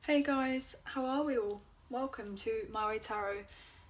Hey guys, how are we all? Welcome to My Tarot.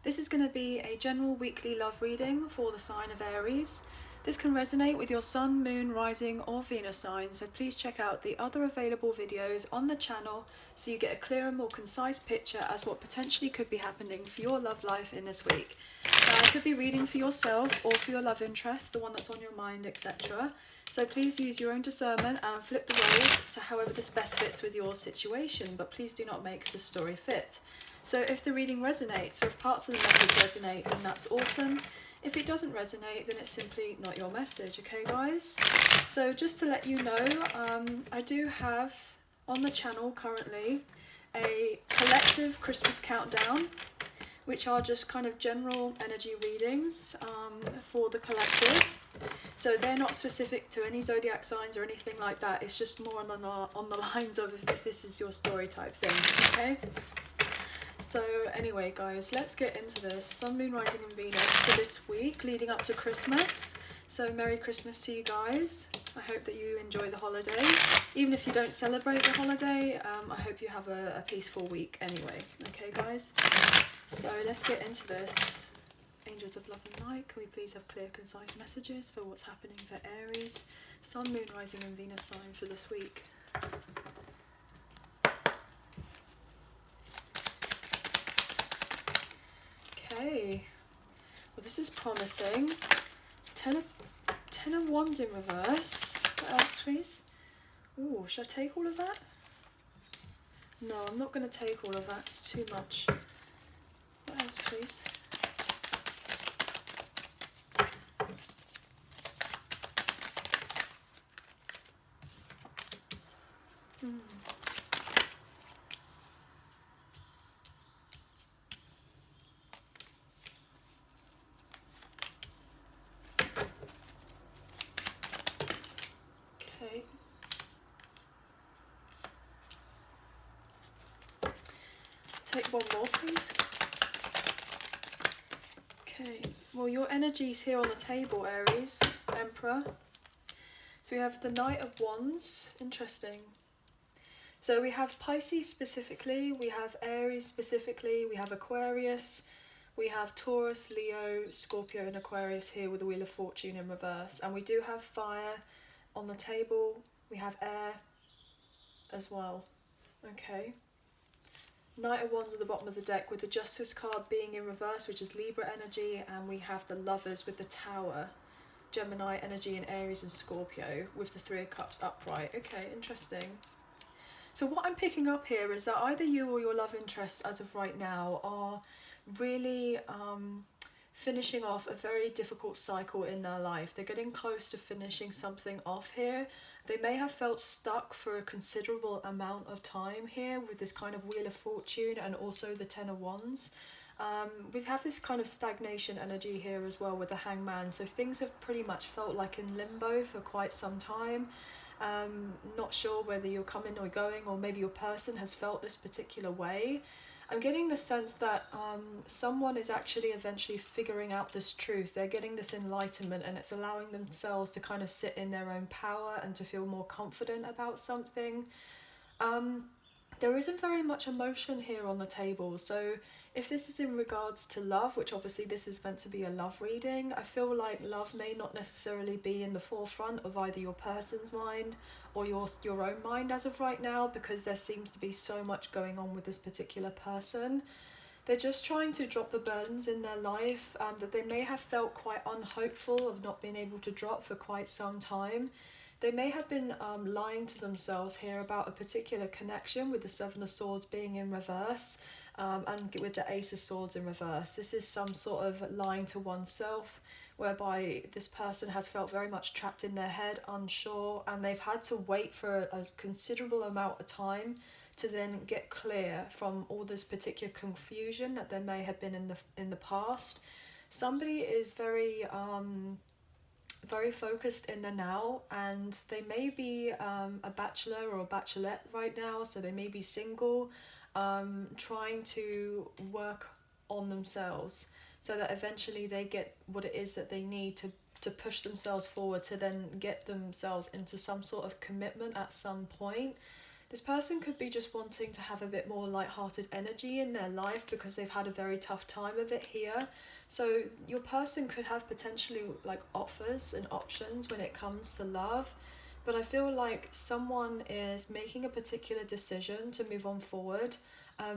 This is going to be a general weekly love reading for the sign of Aries. This can resonate with your sun, moon, rising or Venus sign, so please check out the other available videos on the channel so you get a clearer, more concise picture as what potentially could be happening for your love life in this week. Now, I could be reading for yourself or for your love interest, the one that's on your mind, etc. So please use your own discernment and flip the roles to however this best fits with your situation, but please do not make the story fit. So if the reading resonates or if parts of the message resonate, then that's awesome. If it doesn't resonate, then it's simply not your message, okay guys? So just to let you know, I do have on the channel currently a collective Christmas countdown, which are just kind of general energy readings for the collective. So they're not specific to any zodiac signs or anything like that. It's just more on the lines of if this is your story type thing, okay? So anyway, guys, let's get into this. Sun, Moon, Rising and Venus for this week leading up to Christmas. So Merry Christmas to you guys. I hope that you enjoy the holiday. Even if you don't celebrate the holiday, I hope you have a peaceful week anyway. Okay, guys? So let's get into this. Angels of love and light, can we please have clear, concise messages for what's happening for Aries, Sun, Moon, Rising and Venus sign for this week? Okay, well this is promising. Ten of Wands in reverse. What else, please? Ooh, should I take all of that? No, I'm not going to take all of that, it's too much. What else, please? Okay. Take one more, please. Okay, well your energy's here on the table, Aries, Emperor. So we have the Knight of Wands, interesting. So we have Pisces specifically, we have Aries specifically, we have Aquarius, we have Taurus, Leo, Scorpio and Aquarius here with the Wheel of Fortune in reverse. And we do have fire on the table, we have air as well. Okay. Knight of Wands at the bottom of the deck with the Justice card being in reverse, which is Libra energy, and we have the Lovers with the Tower, Gemini energy in Aries and Scorpio with the Three of Cups upright. Okay, interesting. So what I'm picking up here is that either you or your love interest as of right now are really finishing off a very difficult cycle in their life. They're getting close to finishing something off here. They may have felt stuck for a considerable amount of time here with this kind of Wheel of Fortune and also the Ten of Wands. We have this kind of stagnation energy here as well with the Hangman. So things have pretty much felt like in limbo for quite some time. Not sure whether you're coming or going, or maybe your person has felt this particular way. I'm getting the sense that someone is actually eventually figuring out this truth. They're getting this enlightenment and it's allowing themselves to kind of sit in their own power and to feel more confident about something. There isn't very much emotion here on the table, so if this is in regards to love, which obviously this is meant to be a love reading, I feel like love may not necessarily be in the forefront of either your person's mind or your own mind as of right now, because there seems to be so much going on with this particular person. They're just trying to drop the burdens in their life that they may have felt quite unhopeful of not being able to drop for quite some time. They may have been lying to themselves here about a particular connection with the Seven of Swords being in reverse and with the Ace of Swords in reverse. This is some sort of lying to oneself, whereby this person has felt very much trapped in their head, unsure, and they've had to wait for a considerable amount of time to then get clear from all this particular confusion that there may have been in the past. Somebody is very focused in the now, and they may be a bachelor or a bachelorette right now, so they may be single, trying to work on themselves so that eventually they get what it is that they need to push themselves forward, to then get themselves into some sort of commitment at some point. This person could be just wanting to have a bit more light-hearted energy in their life because they've had a very tough time of it here. So your person could have potentially like offers and options when it comes to love, but I feel like someone is making a particular decision to move on forward,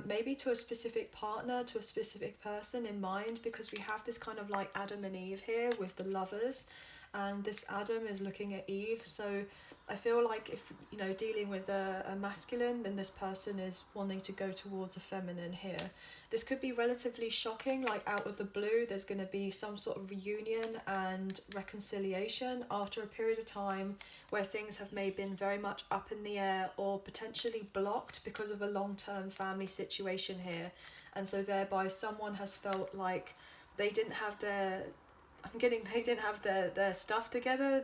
maybe to a specific partner, to a specific person in mind, because we have this kind of like Adam and Eve here with the lovers, and this Adam is looking at Eve. So I feel like if, you know, dealing with a masculine, then this person is wanting to go towards a feminine here. This could be relatively shocking, like out of the blue, there's going to be some sort of reunion and reconciliation after a period of time where things have maybe been very much up in the air or potentially blocked because of a long-term family situation here. And so thereby someone has felt like they didn't have their, they didn't have their stuff together,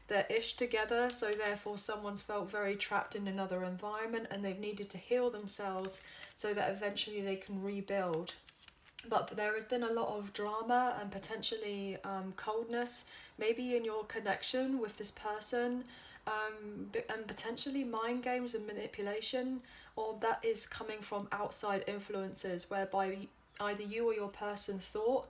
their ish together, so therefore someone's felt very trapped in another environment and they've needed to heal themselves so that eventually they can rebuild. But there has been a lot of drama and potentially coldness, maybe in your connection with this person, and potentially mind games and manipulation, or that is coming from outside influences whereby either you or your person thought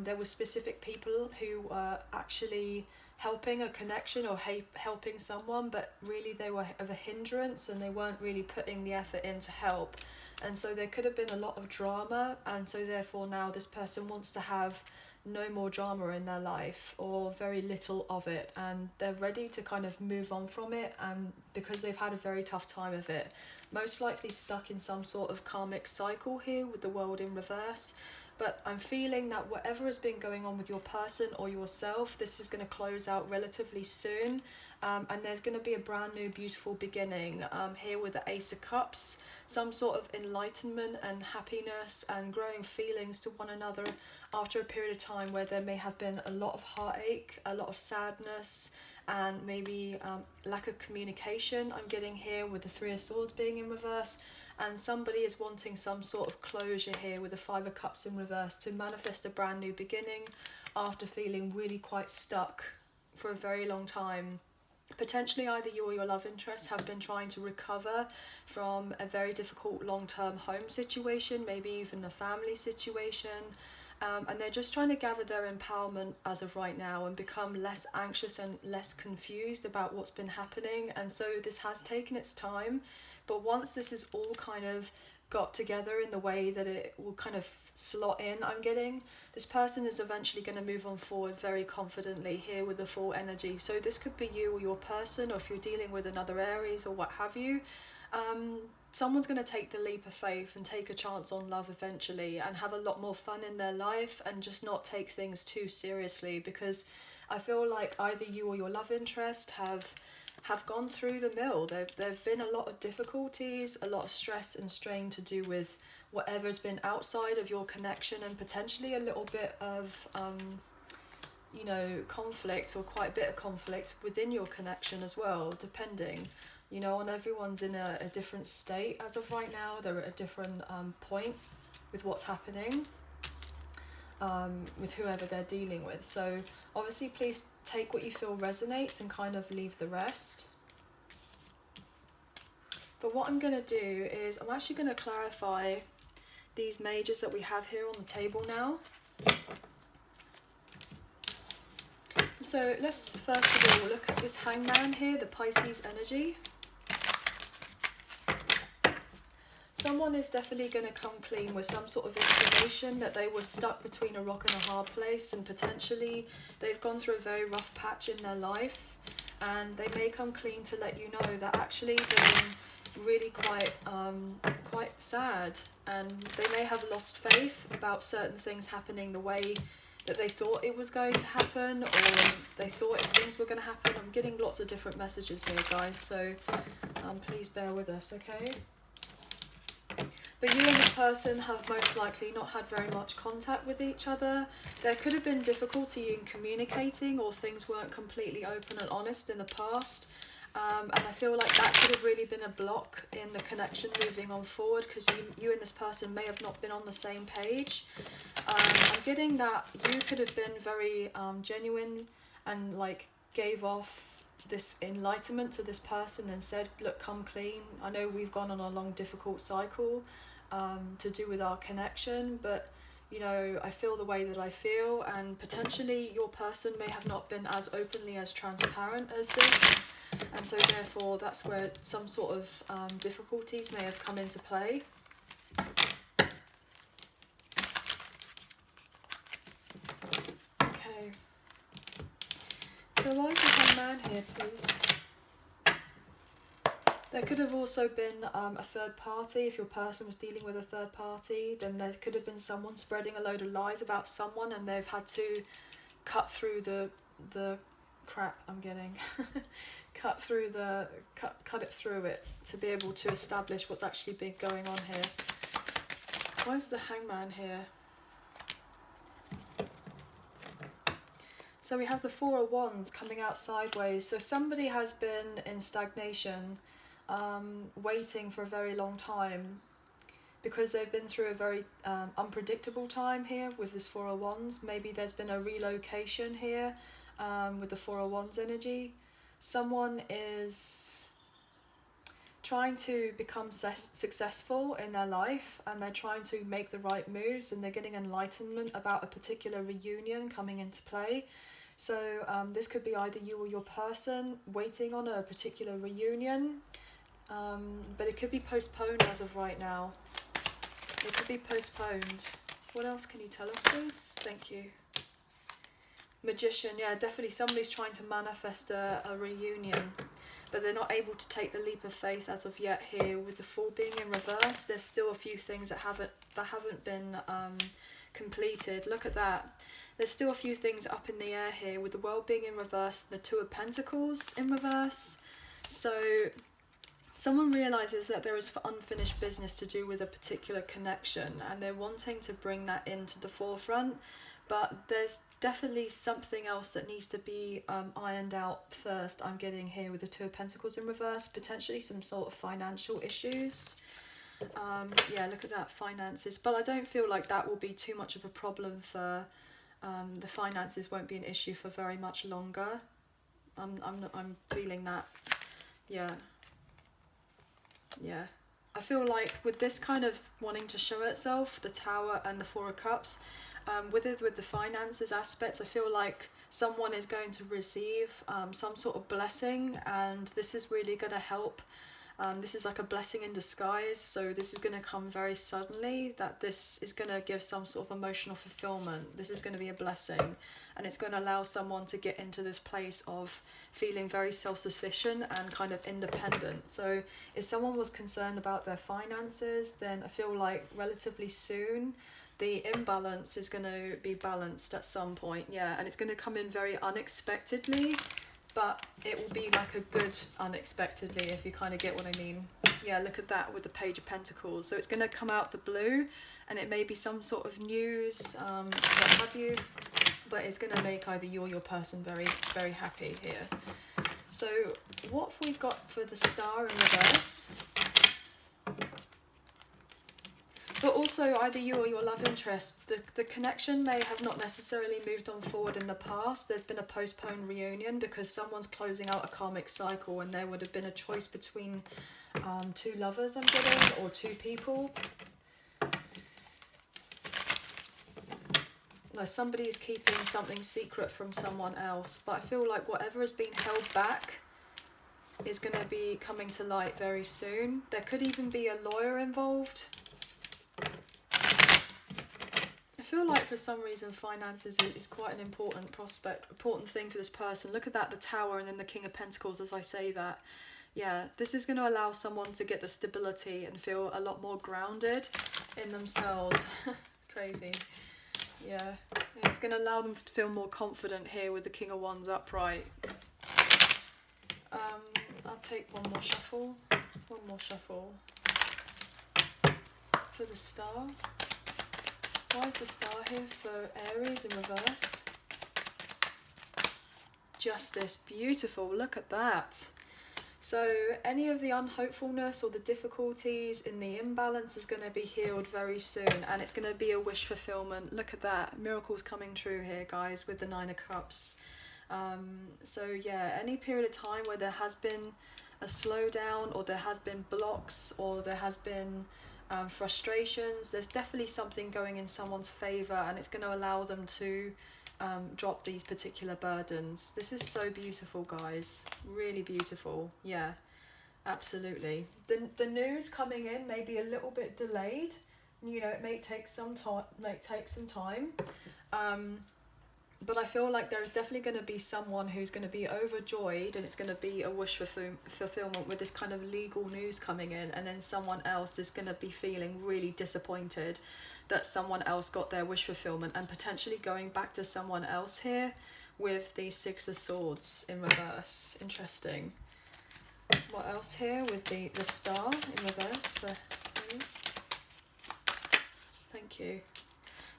there were specific people who were actually helping a connection or helping someone, but really they were of a hindrance and they weren't really putting the effort in to help. And so there could have been a lot of drama, and so therefore now this person wants to have no more drama in their life or very little of it, and they're ready to kind of move on from it, and because they've had a very tough time of it, most likely stuck in some sort of karmic cycle here with the world in reverse. But I'm feeling that whatever has been going on with your person or yourself, this is going to close out relatively soon, and there's going to be a brand new beautiful beginning here with the Ace of Cups, some sort of enlightenment and happiness and growing feelings to one another after a period of time where there may have been a lot of heartache, a lot of sadness, and maybe lack of communication. I'm getting here with the Three of Swords being in reverse, and somebody is wanting some sort of closure here with the Five of Cups in reverse to manifest a brand new beginning after feeling really quite stuck for a very long time. Potentially either you or your love interest have been trying to recover from a very difficult long-term home situation, maybe even a family situation, and they're just trying to gather their empowerment as of right now and become less anxious and less confused about what's been happening. And so this has taken its time, but once this is all kind of got together in the way that it will kind of slot in, I'm getting, this person is eventually going to move on forward very confidently here with the full energy. So this could be you or your person, or if you're dealing with another Aries or what have you, someone's going to take the leap of faith and take a chance on love eventually and have a lot more fun in their life and just not take things too seriously, because I feel like either you or your love interest have gone through the mill. There've been a lot of difficulties, a lot of stress and strain to do with whatever's been outside of your connection, and potentially a little bit of you know, conflict, or quite a bit of conflict within your connection as well, depending, you know, on everyone's in a different state as of right now. They're at a different point with what's happening with whoever they're dealing with. So obviously please take what you feel resonates and kind of leave the rest. But what I'm going to do is I'm actually going to clarify these majors that we have here on the table now. So let's first of all look at this Hangman here, the Pisces energy. Someone is definitely going to come clean with some sort of information that they were stuck between a rock and a hard place, and potentially they've gone through a very rough patch in their life, and they may come clean to let you know that actually they've been really quite sad, and they may have lost faith about certain things happening the way that they thought it was going to happen, or they thought things were going to happen. I'm getting lots of different messages here, guys, so please bear with us, okay? But you and the person have most likely not had very much contact with each other. There could have been difficulty in communicating, or things weren't completely open and honest in the past. And I feel like that could have really been a block in the connection moving on forward, because you and this person may have not been on the same page. I'm getting that you could have been very genuine and like gave off this enlightenment to this person and said, look, come clean. I know we've gone on a long, difficult cycle to do with our connection, but you know, I feel the way that I feel, and potentially your person may have not been as openly as transparent as this, and so therefore that's where some sort of difficulties may have come into play. Okay, so why is the Hangman here, please? There could have also been a third party. If your person was dealing with a third party, then there could have been someone spreading a load of lies about someone, and they've had to cut through the crap I'm getting. cut it through it to be able to establish what's actually been going on here. Why is the Hangman here? So we have the Four of Wands coming out sideways. So somebody has been in stagnation, waiting for a very long time, because they've been through a very unpredictable time here with this Four of Wands. Maybe there's been a relocation here with the Four of Wands energy. Someone is trying to become successful in their life, and they're trying to make the right moves, and they're getting enlightenment about a particular reunion coming into play. So this could be either you or your person waiting on a particular reunion, but it could be postponed as of right now. It could be postponed. What else can you tell us, please? Thank you. Magician, yeah, definitely somebody's trying to manifest a reunion, but they're not able to take the leap of faith as of yet here. With the Fool being in reverse, there's still a few things that haven't been completed. Look at that. There's still a few things up in the air here, with the World being in reverse, the Two of Pentacles in reverse. So someone realizes that there is unfinished business to do with a particular connection, and they're wanting to bring that into the forefront, but there's definitely something else that needs to be ironed out first. I'm getting here with the Two of Pentacles in reverse, potentially some sort of financial issues. Yeah, look at that, finances, but I don't feel like that will be too much of a problem for the finances. Won't be an issue for very much longer. I'm feeling that. Yeah, I feel like with this kind of wanting to show itself, the Tower and the Four of Cups, with the finances aspects, I feel like someone is going to receive some sort of blessing, and this is really going to help. This is like a blessing in disguise, so this is going to come very suddenly, that this is going to give some sort of emotional fulfillment. This is going to be a blessing, and it's going to allow someone to get into this place of feeling very self-sufficient and kind of independent. So if someone was concerned about their finances, then I feel like relatively soon the imbalance is going to be balanced at some point. Yeah, and it's going to come in very unexpectedly, but it will be like a good unexpectedly, if you kind of get what I mean. Yeah, look at that with the Page of Pentacles. So it's going to come out the blue, and it may be some sort of news, what have you, but it's going to make either you or your person very, very happy here. So what have we got for the Star in reverse? But also either you or your love interest, the connection may have not necessarily moved on forward in the past. There's been a postponed reunion because someone's closing out a karmic cycle, and there would have been a choice between two lovers, I'm getting, or two people. No, somebody's keeping something secret from someone else, but I feel like whatever has been held back is going to be coming to light very soon. There could even be a lawyer involved. I feel like for some reason finances is quite an important thing for this person. Look at that, the Tower, and then the King of Pentacles as I say that. Yeah, this is going to allow someone to get the stability and feel a lot more grounded in themselves. Crazy. Yeah, it's going to allow them to feel more confident here with the King of Wands upright. I'll take one more shuffle. One more shuffle. For the Star. Why is the Star here for Aries in reverse? Justice, beautiful, look at that. So any of the unhopefulness or the difficulties in the imbalance is going to be healed very soon, and it's going to be a wish fulfillment. Look at that, miracles coming true here, guys, with the Nine of Cups. So yeah, any period of time where there has been a slowdown, or there has been blocks, or there has been frustrations, there's definitely something going in someone's favor, and it's going to allow them to drop these particular burdens. This is so beautiful, guys. Really beautiful. Yeah, absolutely. The news coming in may be a little bit delayed. You know, it may take some time. But I feel like there's definitely going to be someone who's going to be overjoyed, and it's going to be a wish fulfillment with this kind of legal news coming in, and then someone else is going to be feeling really disappointed that someone else got their wish fulfillment, and potentially going back to someone else here with the Six of Swords in reverse. Interesting. What else here with the Star in reverse for Aries? Thank you.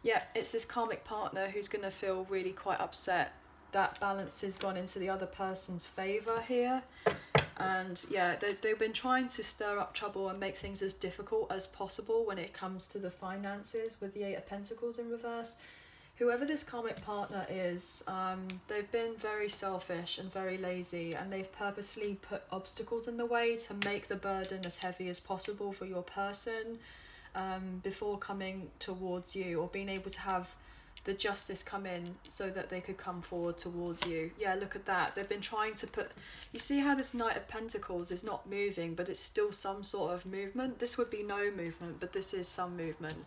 Yeah, it's this karmic partner who's going to feel really quite upset that balance has gone into the other person's favour here. And yeah, they've been trying to stir up trouble and make things as difficult as possible when it comes to the finances with the Eight of Pentacles in reverse. Whoever this karmic partner is, they've been very selfish and very lazy, and they've purposely put obstacles in the way to make the burden as heavy as possible for your person. Before coming towards you, or being able to have the justice come in so that they could come forward towards you. Yeah, look at that. They've been trying to put, you see how this Knight of Pentacles is not moving, but it's still some sort of movement. This would be no movement, but this is some movement.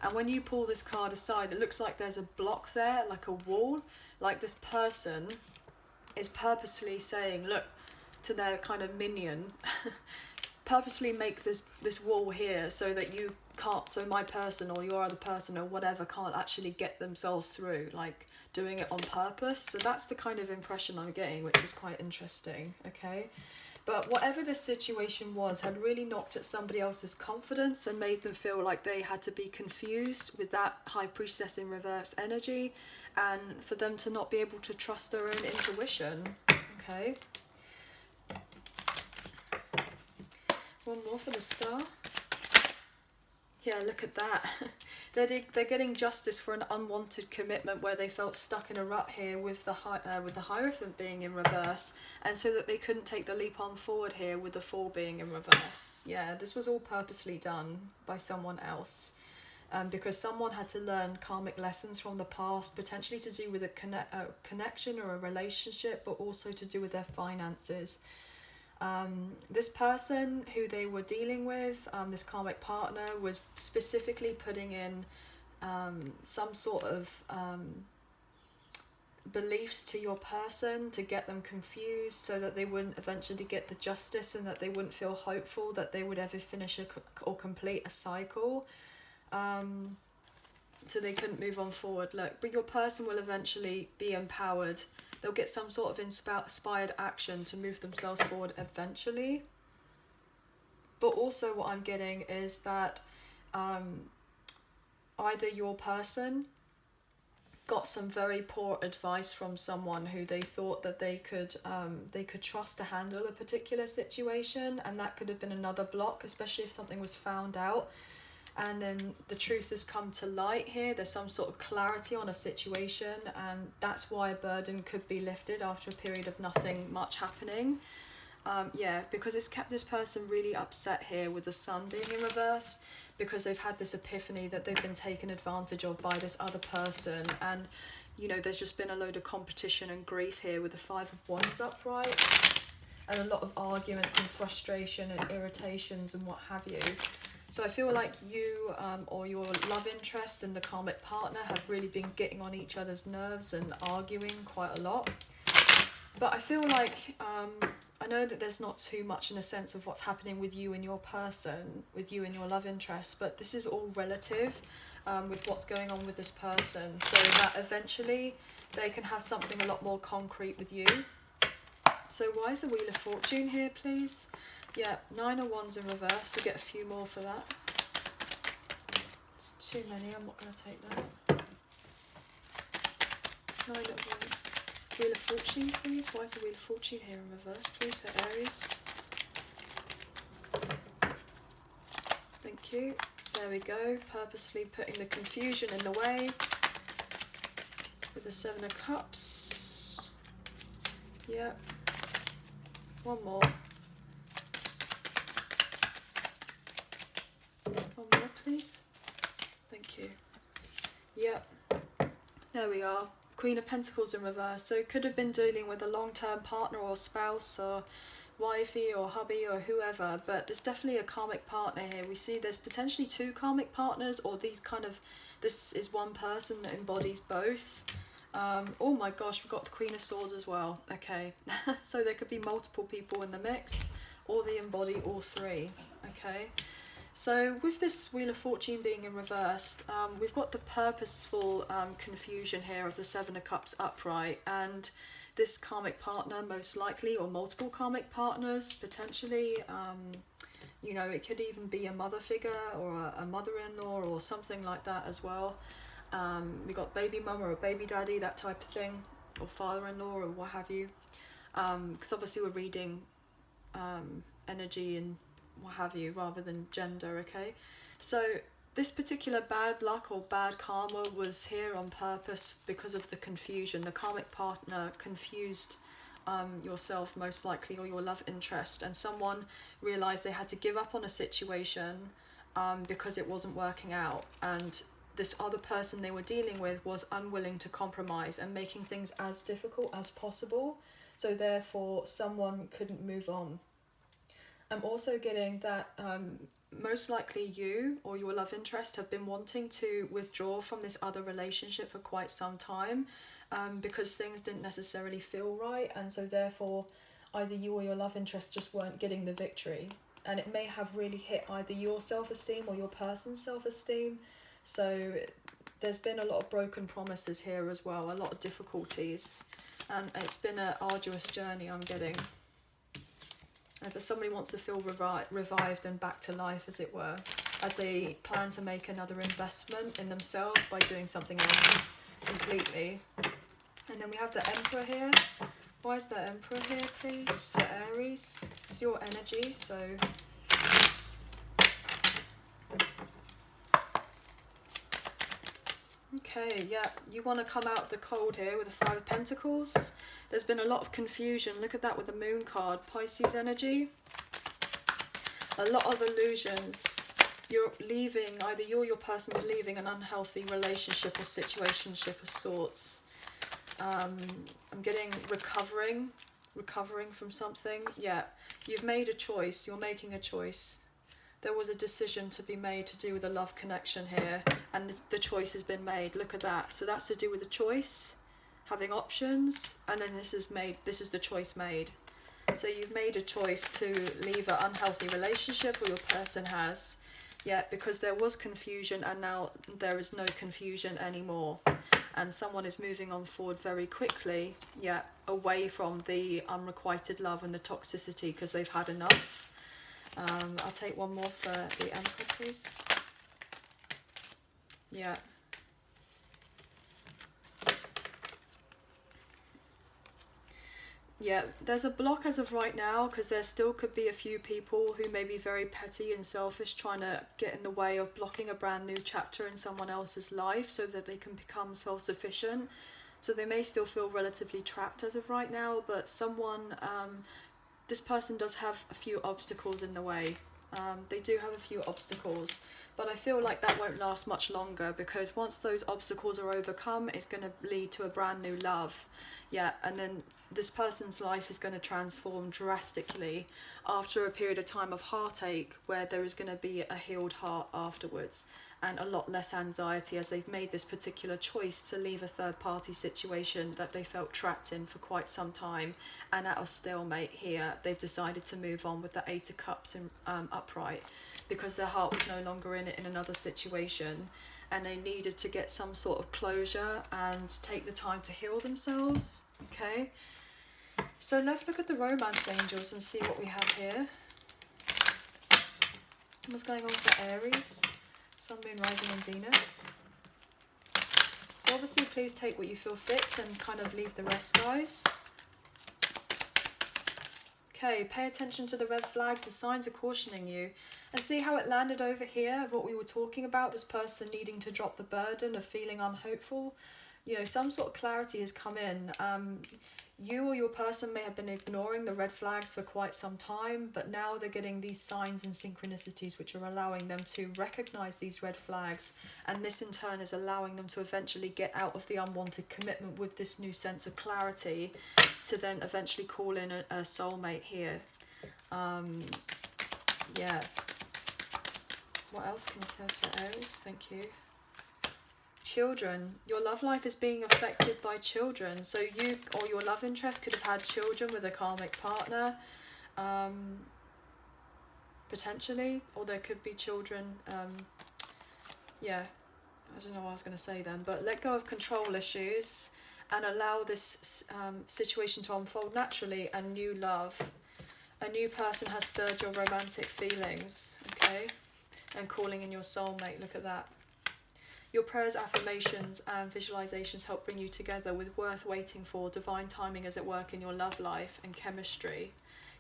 And when you pull this card aside, it looks like there's a block there, like a wall, like this person is purposely saying, look, to their kind of minion, purposely make this wall here so that you can't, so my person or your other person or whatever can't actually get themselves through, like doing it on purpose. So that's the kind of impression I'm getting, which is quite interesting. Okay, but whatever this situation was had really knocked at somebody else's confidence and made them feel like they had to be confused with that High Priestess in reverse energy, and for them to not be able to trust their own intuition. Okay, one more for the Star. Yeah, look at that. They're getting justice for an unwanted commitment where they felt stuck in a rut here with the Hierophant being in reverse, and so that they couldn't take the leap on forward here with the Fool being in reverse. Yeah, this was all purposely done by someone else, because someone had to learn karmic lessons from the past, potentially to do with a connection or a relationship, but also to do with their finances. This person who they were dealing with, this karmic partner, was specifically putting in some sort of beliefs to your person to get them confused, so that they wouldn't eventually get the justice, and that they wouldn't feel hopeful that they would ever finish or complete a cycle. So they couldn't move on forward. Look, but your person will eventually be empowered. They'll get some sort of inspired action to move themselves forward eventually. But also what I'm getting is that either your person got some very poor advice from someone who they thought that they could trust to handle a particular situation, and that could have been another block, especially if something was found out. And then the truth has come to light here. There's some sort of clarity on a situation, and that's why a burden could be lifted after a period of nothing much happening. Yeah, because it's kept this person really upset here with the Sun being in reverse, because they've had this epiphany that they've been taken advantage of by this other person. And, you know, there's just been a load of competition and grief here with the Five of Wands upright, and a lot of arguments and frustration and irritations and what have you. So I feel like you or your love interest and the karmic partner have really been getting on each other's nerves and arguing quite a lot. But I feel like, I know that there's not too much in a sense of what's happening with you and your person, with you and your love interest, but this is all relative with what's going on with this person, so that eventually they can have something a lot more concrete with you. So why is the Wheel of Fortune here, please? Yeah, 9 of Wands in reverse. We'll get a few more for that. It's too many, I'm not going to take that. 9 of Wands. Wheel of Fortune, please. Why is the Wheel of Fortune here in reverse, please, for Aries? Thank you. There we go. Purposely putting the confusion in the way with the 7 of Cups. Yep. One more. One more, please. Thank you. Yep. There we are. Queen of Pentacles in reverse. So could have been dealing with a long-term partner or spouse or wifey or hubby or whoever, but there's definitely a karmic partner here. We see there's potentially two karmic partners, or this is one person that embodies both. Oh my gosh, we've got the Queen of Swords as well. Okay. So there could be multiple people in the mix, or they embody all three. Okay. So with this Wheel of Fortune being in reverse, we've got the purposeful confusion here of the Seven of Cups upright, and this karmic partner most likely, or multiple karmic partners potentially, you know, it could even be a mother figure or a mother-in-law or something like that as well. We got baby mum or a baby daddy, that type of thing, or father-in-law or what have you, because obviously we're reading energy and what have you rather than gender. Okay, so this particular bad luck or bad karma was here on purpose because of the confusion. The karmic partner confused yourself most likely, or your love interest, and someone realized they had to give up on a situation because it wasn't working out, and this other person they were dealing with was unwilling to compromise and making things as difficult as possible, so therefore someone couldn't move on. I'm also getting that most likely you or your love interest have been wanting to withdraw from this other relationship for quite some time, because things didn't necessarily feel right, and so therefore either you or your love interest just weren't getting the victory, and it may have really hit either your self-esteem or your person's self-esteem. So there's been a lot of broken promises here as well, a lot of difficulties, and it's been an arduous journey I'm getting. But somebody wants to feel revived and back to life, as it were, as they plan to make another investment in themselves by doing something else completely. And then we have the Emperor here. Why is the Emperor here, please, for Aries? It's your energy, so... Okay, yeah, you want to come out of the cold here with the Five of Pentacles. There's been a lot of confusion. Look at that with the Moon card. Pisces energy. A lot of illusions. You're leaving, either you or your person's leaving an unhealthy relationship or situationship of sorts. I'm getting recovering from something. Yeah, you've made a choice. You're making a choice. There was a decision to be made to do with a love connection here, and the choice has been made. Look at that. So that's to do with the choice, having options, and then this is the choice made. So you've made a choice to leave an unhealthy relationship, or your person has. Yeah, because there was confusion, and now there is no confusion anymore. And someone is moving on forward very quickly, yeah, away from the unrequited love and the toxicity, because they've had enough. I'll take one more for the Emperor, please. Yeah. Yeah, there's a block as of right now, because there still could be a few people who may be very petty and selfish, trying to get in the way of blocking a brand new chapter in someone else's life so that they can become self-sufficient. So they may still feel relatively trapped as of right now, but someone, this person does have a few obstacles in the way. They do have a few obstacles, but I feel like that won't last much longer, because once those obstacles are overcome, it's going to lead to a brand new love. Yeah, and then this person's life is going to transform drastically after a period of time of heartache, where there is going to be a healed heart afterwards, and a lot less anxiety, as they've made this particular choice to leave a third-party situation that they felt trapped in for quite some time. And at a stalemate here, they've decided to move on with the Eight of Cups in, upright, because their heart was no longer in it in another situation, and they needed to get some sort of closure and take the time to heal themselves. Okay, so let's look at the romance angels and see what we have here. What's going on for Aries? Sun, Moon, Rising and Venus. So obviously please take what you feel fits and kind of leave the rest, guys. Okay, pay attention to the red flags. The signs are cautioning you. And see how it landed over here, what we were talking about, this person needing to drop the burden of feeling unhopeful. you know, some sort of clarity has come in. You or your person may have been ignoring the red flags for quite some time, but now they're getting these signs and synchronicities which are allowing them to recognize these red flags, and this in turn is allowing them to eventually get out of the unwanted commitment with this new sense of clarity to then eventually call in a soulmate here. Yeah. What else can we tell us for Aries? Thank you. Children. Your love life is being affected by children. So you or your love interest could have had children with a karmic partner, potentially, or there could be children. Yeah, I don't know what I was going to say then, but let go of control issues and allow this situation to unfold naturally, and new love. A new person has stirred your romantic feelings, okay? And calling in your soulmate, look at that. Your prayers, affirmations and visualizations help bring you together with worth waiting for, divine timing is at work in your love life and chemistry,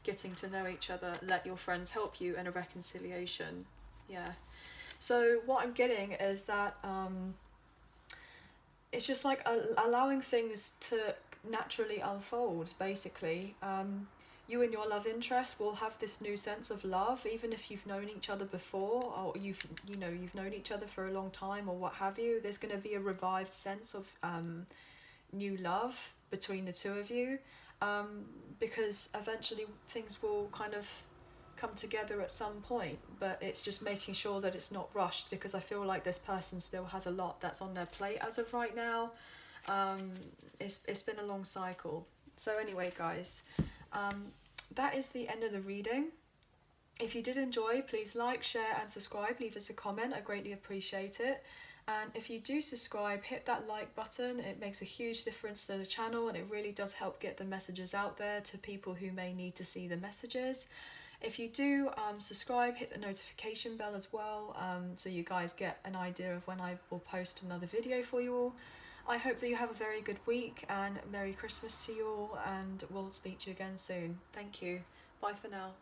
getting to know each other, let your friends help you, and a reconciliation. Yeah. So what I'm getting is that it's just like allowing things to naturally unfold, basically. You and your love interest will have this new sense of love, even if you've known each other before, or you've known each other for a long time, or what have you. There's going to be a revived sense of new love between the two of you, because eventually things will kind of come together at some point, but it's just making sure that it's not rushed, because I feel like this person still has a lot that's on their plate as of right now. It's been a long cycle. So anyway, guys, that is the end of the reading. If you did enjoy, please like, share and subscribe. Leave us a comment, I greatly appreciate it. And if you do subscribe, hit that like button. It makes a huge difference to the channel, and it really does help get the messages out there to people who may need to see the messages. If you do subscribe, hit the notification bell as well, so you guys get an idea of when I will post another video for you all. I hope that you have a very good week, and Merry Christmas to you all, and we'll speak to you again soon. Thank you. Bye for now.